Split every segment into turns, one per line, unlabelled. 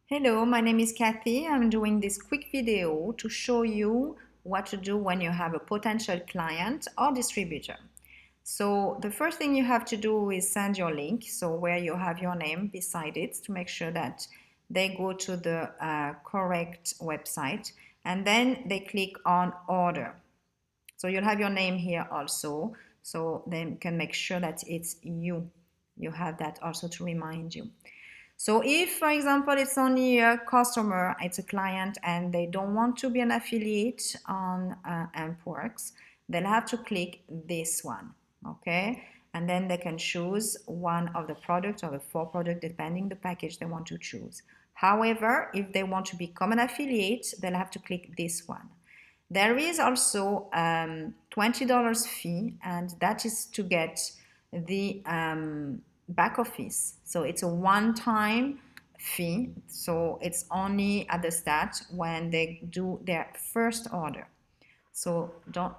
Hello, my name is Kathy. I'm doing this quick video to show you what to do when you have a potential client or distributor. So the first thing you have to do is send your link, so where you have your name beside it, to make sure that they go to the correct website, and then they click on order. So you'll have your name here also, so they can make sure that it's you. You have that also to remind you. So if, for example, it's only a customer, it's a client, and they don't want to be an affiliate on Hempworx, they'll have to click this one, okay? And then they can choose one of the products or the 4 products, depending the package they want to choose. However, if they want to become an affiliate, they'll have to click this one. There is also $20 fee, and that is to get the back office. So it's a one-time fee. So it's only at the start when they do their first order. So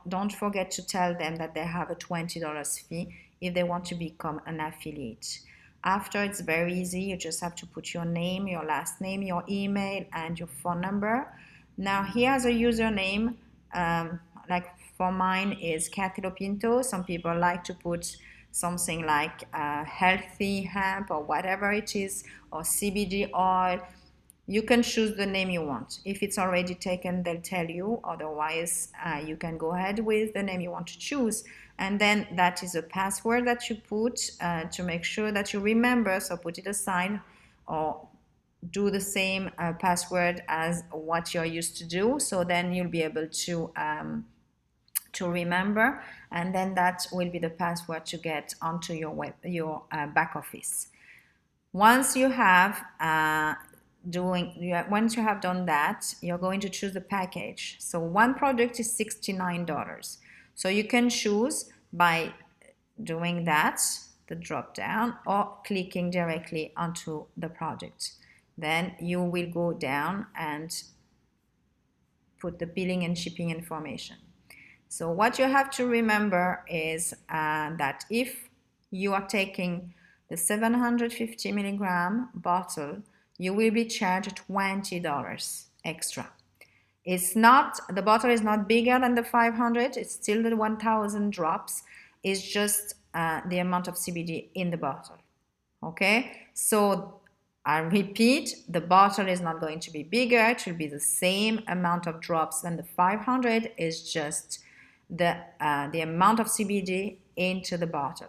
don't forget to tell them that they have a $20 fee if they want to become an affiliate. After, it's very easy. You just have to put your name, your last name, your email, and your phone number. Now, here's a username. Like for mine is Kathy Lo-Pinto. Some people like to put something like healthy hemp or whatever it is, or CBD oil. You can choose the name you want. If it's already taken, they'll tell you. Otherwise, you can go ahead with the name you want to choose. And then that is a password that you put to make sure that you remember. So put it aside, or do the same password as what you're used to do. So then you'll be able to remember, and then that will be the password to get onto your back office. Once you have once you have done that, you're going to choose the package. So one product is $69. So you can choose by doing that, the drop down, or clicking directly onto the product. Then you will go down and put the billing and shipping information. So what you have to remember is that if you are taking the 750 milligram bottle, you will be charged $20 extra. The bottle is not bigger than the 500, it's still the 1000 drops. It's just the amount of CBD in the bottle, okay? So I repeat, the bottle is not going to be bigger, it will be the same amount of drops than the 500, is just the amount of CBD into the bottle.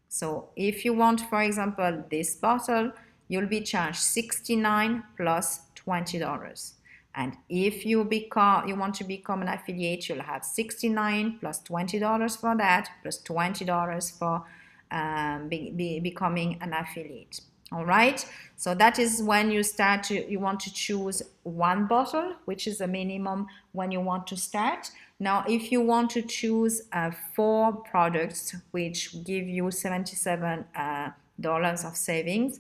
So if you want, for example, this bottle, you'll be charged $69 plus $20. And if you want to become an affiliate, you'll have $69 plus $20 for that, plus $20 for becoming an affiliate. All right, so that is when you want to choose one bottle, which is a minimum when you want to start. Now, if you want to choose 4 products, which give you $77 of savings,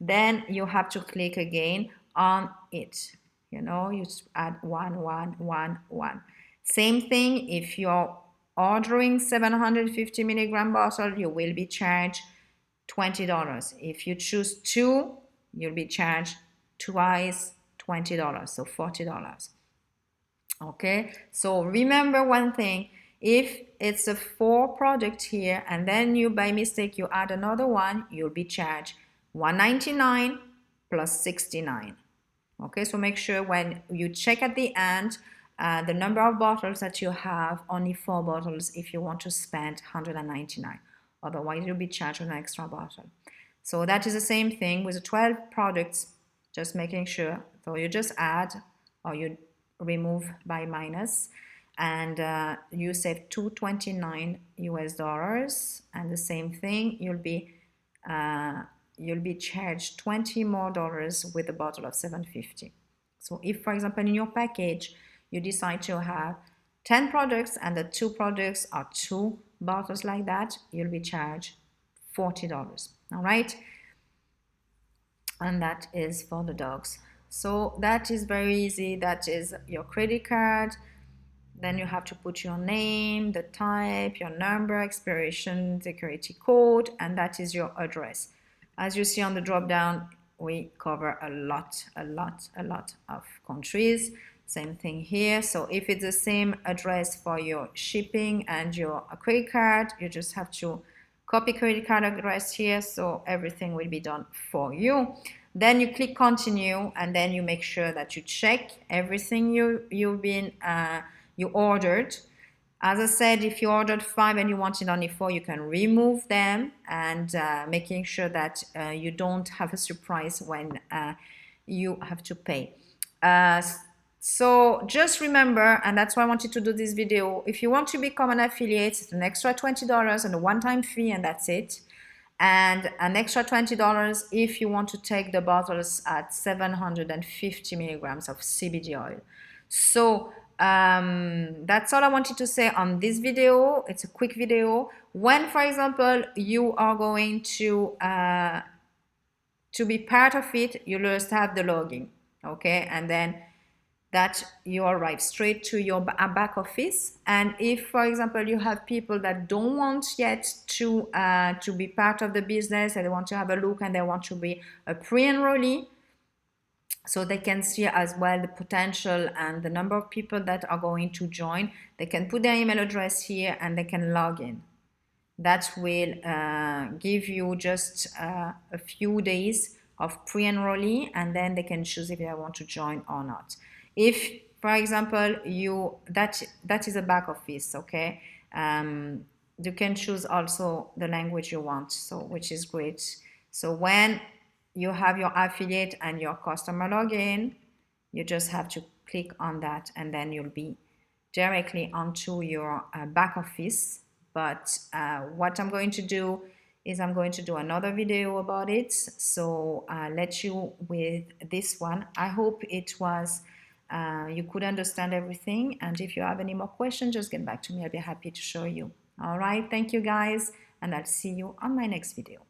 then you have to click again on it. You add 1, 1, 1, 1. Same thing, if you're ordering 750 milligram bottle, you will be charged $20. If you choose 2, you'll be charged twice $20, so $40. Okay, so remember one thing: if it's a 4 product here and then you by mistake you add another one, you'll be charged $199 plus $69. Okay, so make sure when you check at the end the number of bottles that you have, only 4 bottles if you want to spend $199. Otherwise, you'll be charged an extra bottle. So that is the same thing with the 12 products, just making sure. So you just add, or you remove by minus, and you save $229 US, and the same thing, you'll be charged $20 more with a bottle of 750. So if, for example, in your package you decide to have 10 products and the 2 products are 2 bottles like that, you'll be charged $40. All right, and that is for the dogs. So that is very easy. That is your credit card. Then you have to put your name, the type, your number, expiration, security code, and that is your address. As you see on the drop down, we cover a lot of countries. Same thing here. So if it's the same address for your shipping and your credit card, you just have to copy credit card address here, so everything will be done for you. Then you click continue, and then you make sure that you check everything you ordered. As I said, if you ordered 5 and you wanted only 4, you can remove them, and making sure that you don't have a surprise when you have to pay. So just remember, and that's why I wanted to do this video, if you want to become an affiliate, it's an extra $20 and a one-time fee, and that's it. And an extra $20 if you want to take the bottles at 750 milligrams of CBD oil. So that's all I wanted to say on this video. It's a quick video. When, for example, you are going to be part of it, you just have the login, okay? And then that you arrive straight to your back office. And if, for example, you have people that don't want yet to be part of the business, and they want to have a look and they want to be a pre-enrollee, so they can see as well the potential and the number of people that are going to join, they can put their email address here and they can log in. That will give you just a few days of pre-enrollee, and then they can choose if they want to join or not. If, for example, that is a back office, okay? You can choose also the language you want, so which is great. So when you have your affiliate and your customer login, you just have to click on that, and then you'll be directly onto your back office. But what I'm going to do is I'm going to do another video about it. So I'll let you with this one. I hope it was you could understand everything, and if you have any more questions, just get back to me. I'll be happy to show you. All right, thank you guys, and I'll see you on my next video.